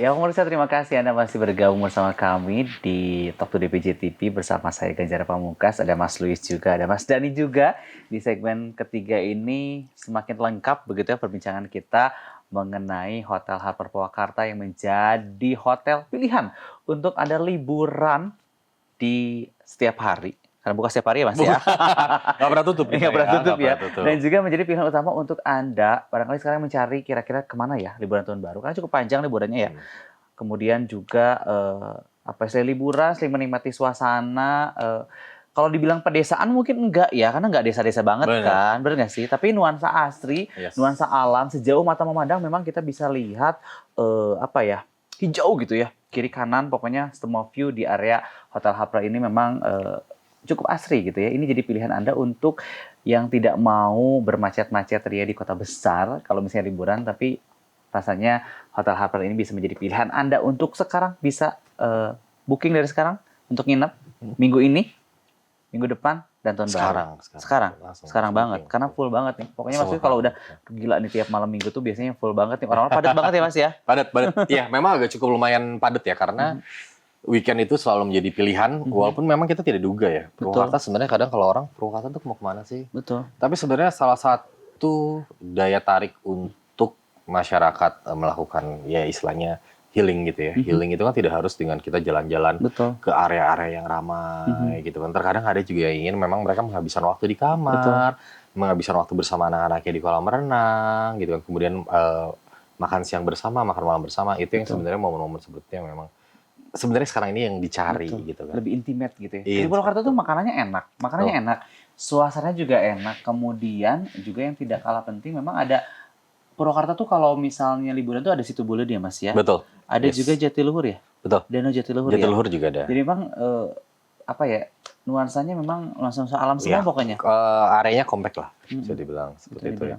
Ya pemirsa, terima kasih Anda masih bergabung bersama kami di Talk to DPJ TV bersama saya Ganjar Pamungkas, ada Mas Luis juga, ada Mas Dani juga. Di segmen ketiga ini semakin lengkap begitu ya perbincangan kita mengenai Hotel Harper Purwakarta yang menjadi hotel pilihan untuk Anda liburan di setiap hari. Karena buka setiap hari ya Mas ya. Nggak pernah tutup kita Nggak pernah tutup ya. tutup. Dan juga menjadi pilihan utama untuk Anda barangkali sekarang mencari kira-kira kemana ya liburan tahun baru. Karena cukup panjang liburannya ya. Kemudian juga selain liburan, selain menikmati suasana. Kalau dibilang pedesaan mungkin enggak ya, karena enggak desa-desa banget kan, bener nggak sih? Tapi nuansa asri, nuansa alam, sejauh mata memandang memang kita bisa lihat hijau gitu ya, kiri kanan pokoknya semua view di area Hotel Harper ini memang cukup asri gitu ya. Ini jadi pilihan Anda untuk yang tidak mau bermacet-macet ria di kota besar kalau misalnya liburan, tapi rasanya Hotel Harper ini bisa menjadi pilihan Anda untuk sekarang bisa booking dari sekarang untuk nginep minggu ini, minggu depan, dan tahun baru. Sekarang banget, karena full banget nih. Pokoknya maksudnya kalau udah gila nih tiap malam minggu tuh biasanya full banget nih. Orang-orang padat banget ya Mas ya? Padat. Iya, memang agak cukup lumayan padat ya, karena weekend itu selalu menjadi pilihan, walaupun memang kita tidak duga ya. Purwakarta sebenarnya kadang kalau orang, Purwakarta tuh mau kemana sih? Betul. Tapi sebenarnya salah satu daya tarik untuk masyarakat melakukan ya istilahnya healing gitu ya. Healing itu kan tidak harus dengan kita jalan-jalan ke area-area yang ramai gitu kan. Terkadang ada juga yang ingin memang mereka menghabiskan waktu di kamar, menghabiskan waktu bersama anak-anaknya di kolam renang gitu kan. Kemudian makan siang bersama, makan malam bersama. Itu yang sebenarnya momen-momen seperti yang memang sebenarnya sekarang ini yang dicari gitu kan. Lebih intimate gitu ya. Di Purwakarta tuh makanannya enak, suasananya juga enak. Kemudian juga yang tidak kalah penting memang ada Purwakarta tuh kalau misalnya liburan tuh ada situ Buleud ya Mas ya. Betul. Ada juga Jatiluhur ya. Betul. Danau Jatiluhur ya. Jatiluhur juga ada. Jadi memang nuansanya memang nuansa alam semua pokoknya. Areanya kompak lah, bisa dibilang seperti itu ya.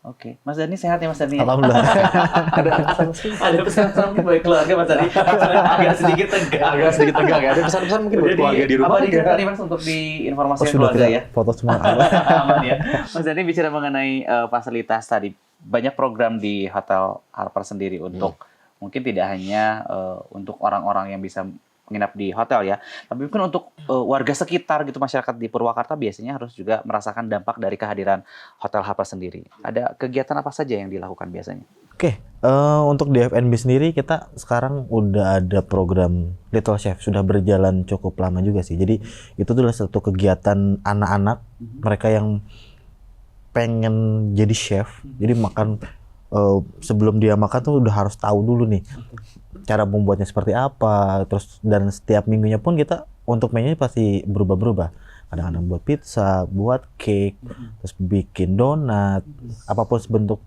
Oke, Mas Dani sehat ya Mas Dani? Alhamdulillah. Ada pesan-pesan mungkin buat keluarga Mas Dani. Agak sedikit tegang ya. Ada pesan-pesan mungkin buat keluarga di rumah. Apa tadi Mas untuk diinformasikan keluarga ya? Foto semua. Aman ya. Mas Dani bicara mengenai fasilitas tadi. Banyak program di Hotel Harper sendiri untuk mungkin tidak hanya untuk orang-orang yang bisa menginap di hotel ya, tapi mungkin untuk warga sekitar gitu, masyarakat di Purwakarta biasanya harus juga merasakan dampak dari kehadiran Hotel Harper sendiri. Ada kegiatan apa saja yang dilakukan biasanya? Oke, untuk di F&B sendiri kita sekarang udah ada program Little Chef, sudah berjalan cukup lama juga sih. Jadi itu adalah satu kegiatan anak-anak mereka yang pengen jadi chef. Jadi makan sebelum dia makan tuh udah harus tahu dulu nih cara membuatnya seperti apa. Terus dan setiap minggunya pun kita untuk menu pasti berubah-berubah. Kadang-kadang buat pizza, buat cake, terus bikin donat, apapun bentuk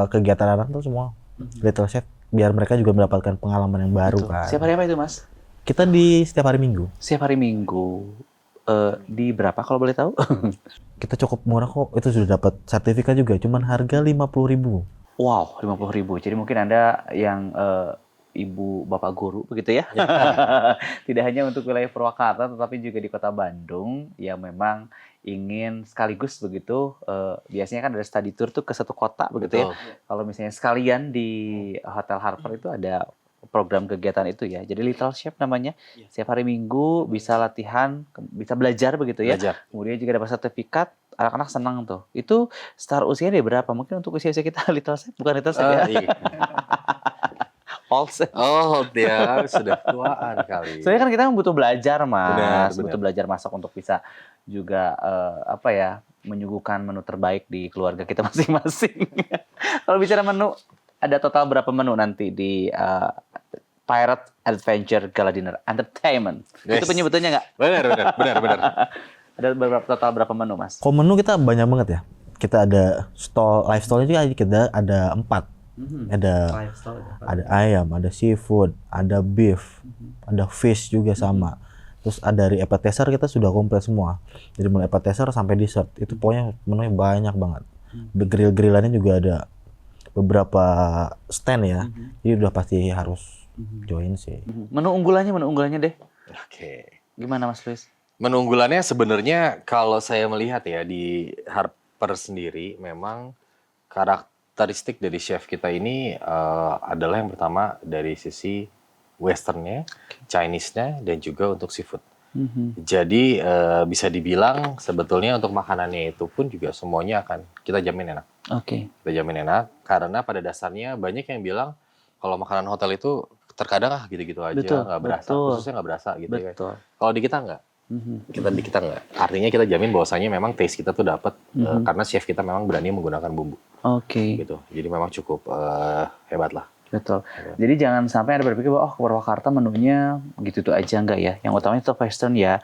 kegiatan anak tuh semua Little Chef biar mereka juga mendapatkan pengalaman yang baru kan. Setiap hari apa itu Mas? Kita di setiap hari Minggu. Setiap hari Minggu. Di berapa kalau boleh tahu? Kita cukup murah kok. Itu sudah dapat sertifikat juga. Cuman harga 50.000. Wow, 50.000. Jadi mungkin Anda yang ibu bapak guru begitu ya. Tidak hanya untuk wilayah Purwakarta tetapi juga di Kota Bandung yang memang ingin sekaligus begitu biasanya kan ada study tour tuh ke satu kota begitu ya. Kalau misalnya sekalian di Hotel Harper itu ada program kegiatan itu ya. Jadi Little Chef namanya. Setiap hari Minggu bisa latihan, bisa belajar begitu ya. Kemudian juga dapat sertifikat. Anak-anak senang tuh. Itu start usia dia berapa? Mungkin untuk usia kita Little Chef bukan Little Chef ya. Oh, dia sudah tuaan kali. Soalnya kan kita butuh belajar, Mas. Benar. Butuh belajar masak untuk bisa juga menyuguhkan menu terbaik di keluarga kita masing-masing. Kalau bicara menu, ada total berapa menu nanti di Pirate Adventure Gala Dinner Entertainment? Itu penyebutannya nggak? Benar. Ada total berapa menu, Mas? Kalau menu kita banyak banget ya. Kita ada live stall juga kita ada 4. Ada ayam, ada seafood, ada beef, ada fish juga sama. Terus ada dari appetizer kita sudah komplit semua. Jadi mulai appetizer sampai dessert. Itu pokoknya menunya banyak banget. Grill-grillannya juga ada beberapa stand ya. Jadi udah pasti harus join sih. Menu unggulannya deh. Oke. Gimana Mas Luis? Menu unggulannya sebenarnya kalau saya melihat ya di Harper sendiri memang karakteristik dari chef kita ini adalah yang pertama dari sisi westernnya, Chinese-nya, dan juga untuk seafood. Jadi bisa dibilang sebetulnya untuk makanannya itu pun juga semuanya akan kita jamin enak. Kita jamin enak karena pada dasarnya banyak yang bilang kalau makanan hotel itu terkadang gitu-gitu aja, nggak berasa, khususnya nggak berasa gitu kan. Kalau di kita nggak. Kita nggak. Artinya kita jamin bahwasanya memang taste kita tuh dapat karena chef kita memang berani menggunakan bumbu. Gitu. Jadi memang cukup hebat lah. Betul. Jadi jangan sampai ada berpikir bahwa ke Purwakarta menunya gitu aja, enggak ya. Yang utamanya itu western ya.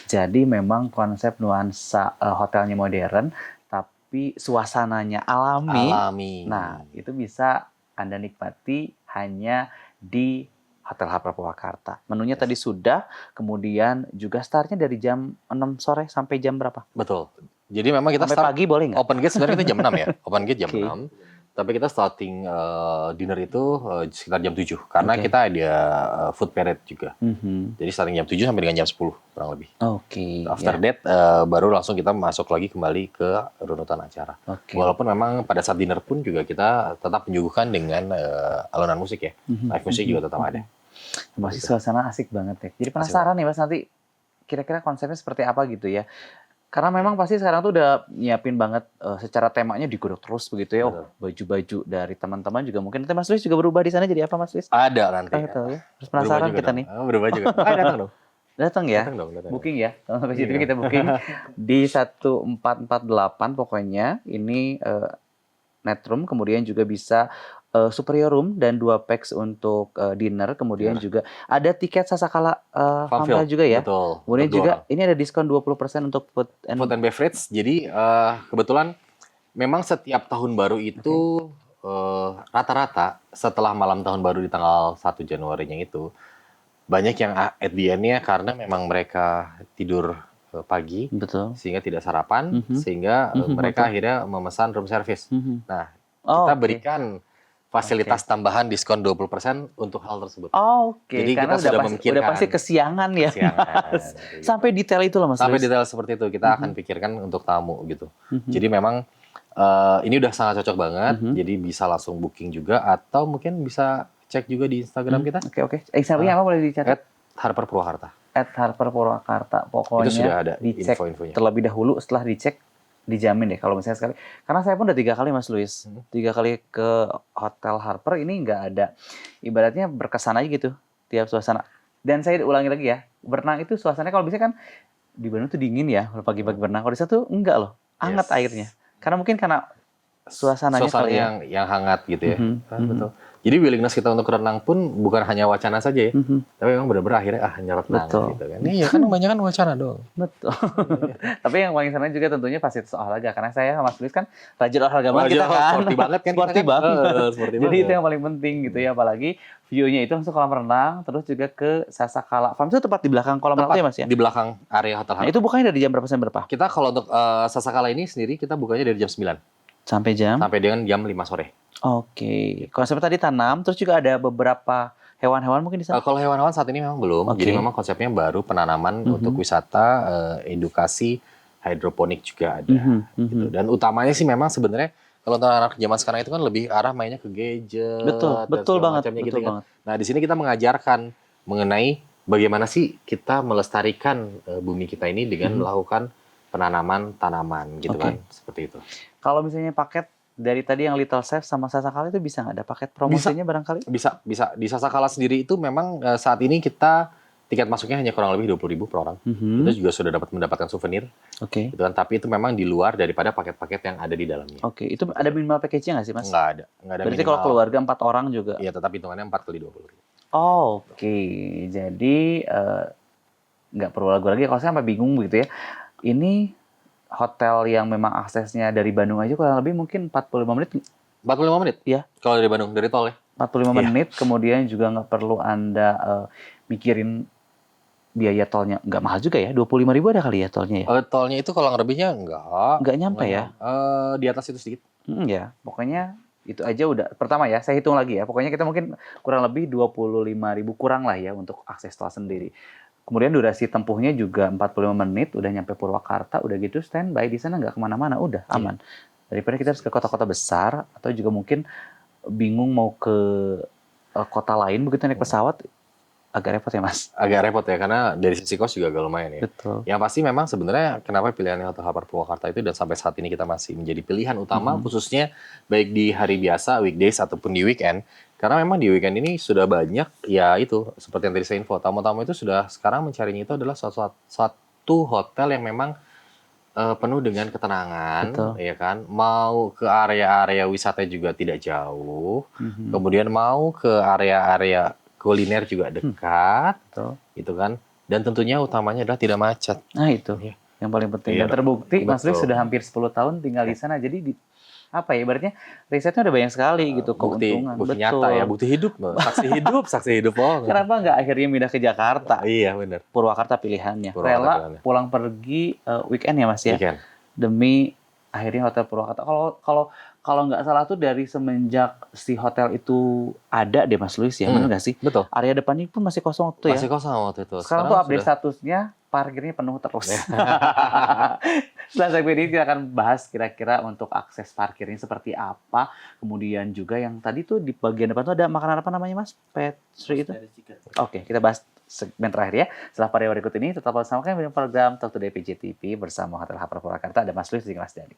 Jadi memang konsep nuansa hotelnya modern tapi suasananya alami. Nah, itu bisa Anda nikmati hanya di Hotel Harper Purwakarta. Menunya tadi sudah, kemudian juga startnya dari jam 6 sore sampai jam berapa? Betul. Jadi memang kita sampai pagi boleh nggak? Open gate sebenarnya kita jam 6 ya. Open gate jam 6. Tapi kita starting dinner itu sekitar jam 7 karena kita ada food parade juga. Jadi starting jam 7 sampai dengan jam 10 kurang lebih. After that baru langsung kita masuk lagi kembali ke runutan acara. Walaupun memang pada saat dinner pun juga kita tetap menyuguhkan dengan alunan musik ya. Live musik juga tetap ada. Masih suasana asik banget ya. Jadi penasaran nih Mas nanti kira-kira konsepnya seperti apa gitu ya. Karena memang pasti sekarang tuh udah nyiapin banget secara temanya digodok terus begitu ya. Baju-baju dari teman-teman juga mungkin. Nanti Mas Luis juga berubah di sana jadi apa Mas Luis? Ada nanti. Tahu ya. Terus penasaran kita nih. Berubah juga. Datang dong. Datang ya. Booking ya. Sampai situ kita booking di 1448 pokoknya. Ini net room, kemudian juga bisa superior room dan 2 packs untuk dinner, kemudian juga ada tiket Sasakala Farmville juga ya. Betul. Kemudian juga ini ada diskon 20% untuk food and beverage. Jadi kebetulan memang setiap tahun baru itu rata-rata setelah malam tahun baru di tanggal 1 Januarinya itu banyak yang at the end-nya karena memang mereka tidur pagi, sehingga tidak sarapan, sehingga mereka akhirnya memesan room service. Nah, kita berikan fasilitas tambahan diskon 20% untuk hal tersebut. Jadi karena kita sudah memikirkan. Udah pasti kesiangan ya. Sampai detail itu loh Mas. Sampai detail seperti itu kita akan pikirkan untuk tamu gitu. Jadi memang ini udah sangat cocok banget. Jadi bisa langsung booking juga atau mungkin bisa cek juga di Instagram kita. Instagramnya apa boleh dicatat? @Harper Purwakarta. @Harper Purwakarta. Pokoknya itu sudah ada dicek info-infonya. Terlebih dahulu, setelah dicek dijamin deh kalau misalnya sekali. Karena saya pun udah 3 kali Mas Luis. 3 kali ke Hotel Harper ini nggak ada. Ibaratnya berkesan aja gitu tiap suasana. Dan saya ulangi lagi ya, berenang itu suasananya kalau biasanya kan di Bandung tuh dingin ya, pagi-pagi berenang. Kalau di sana tuh enggak loh, hangat airnya. Karena mungkin karena suasananya yang hangat gitu ya. Betul. Jadi willingness kita untuk renang pun bukan hanya wacana saja ya, tapi memang benar-benar akhirnya nyeretnang gitu kan. Iya kan kebanyakan wacana doang. Betul. Tapi yang paling senang juga tentunya fasilitas olahraga, karena saya sama Mas Luis kan rajin olahraga banget kita kan. Sporty banget kan. Sporty banget. Jadi itu yang paling penting gitu ya, apalagi view-nya itu langsung kolam renang, terus juga ke Sasakala Farm itu tepat di belakang kolam renang ya Mas ya? Di belakang area Hotel Harper. Nah, itu bukanya dari jam berapa sampai berapa? Kita kalau untuk Sasakala ini sendiri kita bukanya dari jam 9. Sampai dengan jam 5 sore. Konsepnya tadi tanam, terus juga ada beberapa hewan-hewan mungkin di sana? Kalau hewan-hewan saat ini memang belum. Jadi memang konsepnya baru penanaman untuk wisata, edukasi, hidroponik juga ada. Gitu. Dan utamanya sih memang sebenarnya kalau untuk anak zaman sekarang itu kan lebih arah mainnya ke gadget. Betul banget. Gitu kan. Nah di sini kita mengajarkan mengenai bagaimana sih kita melestarikan bumi kita ini dengan melakukan penanaman tanaman gitu kan, seperti itu. Kalau misalnya paket dari tadi yang Little Chef sama Sasakala itu bisa nggak ada paket promosinya barangkali? Bisa. Di Sasakala sendiri itu memang saat ini kita tiket masuknya hanya kurang lebih 20.000 per orang. Kita juga sudah mendapatkan souvenir. Gitu kan, tapi itu memang di luar daripada paket-paket yang ada di dalamnya. Itu ada minimal package-nya nggak sih Mas? Nggak ada. Berarti kalau keluarga 4 orang juga? Iya, tetap hitungannya 4 kali 20.000. Jadi nggak perlu ragu lagi. Kalau saya sampai bingung begitu ya. Ini hotel yang memang aksesnya dari Bandung aja kurang lebih mungkin 45 menit. 45 menit? Iya. Kalau dari Bandung, dari tol ya? 45 menit, kemudian juga nggak perlu Anda mikirin biaya tolnya. Nggak mahal juga ya, 25.000 ada kali ya tolnya ya? Tolnya itu kalau lebihnya nggak nyampe ya? Di atas itu sedikit. Ya, pokoknya itu aja udah. Pertama ya, saya hitung lagi ya. Pokoknya kita mungkin kurang lebih 25.000 kurang lah ya untuk akses tol sendiri. Kemudian durasi tempuhnya juga 45 menit, udah nyampe Purwakarta, udah gitu standby di sana nggak kemana-mana, udah aman. Daripada kita harus ke kota-kota besar atau juga mungkin bingung mau ke kota lain begitu naik pesawat, agak repot ya Mas. Agak repot ya, karena dari sisi kos juga agak lumayan ya. Betul. Yang pasti memang sebenarnya kenapa pilihannya Hotel Harper Purwakarta itu dan sampai saat ini kita masih menjadi pilihan utama khususnya baik di hari biasa, weekdays ataupun di weekend. Karena memang di weekend ini sudah banyak ya itu seperti yang tadi saya info, tamu-tamu itu sudah sekarang mencarinya itu adalah suatu hotel yang memang penuh dengan ketenangan, Betul. ya kan. Mau ke area-area wisata juga tidak jauh, kemudian mau ke area-area kuliner juga dekat, Betul. gitu kan. Dan tentunya utamanya adalah tidak macet. Nah itu Iya. yang paling penting. Iya, Dan terbukti Mas Luis betul. sudah hampir 10 tahun tinggal di sana. Jadi apa ya, ibaratnya risetnya udah banyak sekali gitu keuntungan. Bukti nyata ya, bukti hidup, saksi hidup. Oh, Kenapa nggak akhirnya pindah ke Jakarta? iya benar. Purwakarta pilihannya. Purwakarta Rela pilihannya. pulang pergi weekend ya Mas ya. Weekend. Demi akhirnya Hotel Purwakarta. Kalau nggak salah tuh dari semenjak si hotel itu ada deh Mas Luis ya, benar nggak sih? Betul. Area depannya pun masih kosong tuh ya. Masih kosong waktu itu. Sekarang tuh update statusnya parkirnya penuh terus. Setelah segmen ini kita akan bahas kira-kira untuk akses parkirnya seperti apa. Kemudian juga yang tadi tuh di bagian depan tuh ada makanan apa namanya Mas? Pastry itu? Oke, kita bahas segmen terakhir ya. Setelah pada berikut ini tetap bersama kami di program Talk Today PJTV bersama Hotel Harper Purwakarta. Ada Mas Luis dan Mas Dani.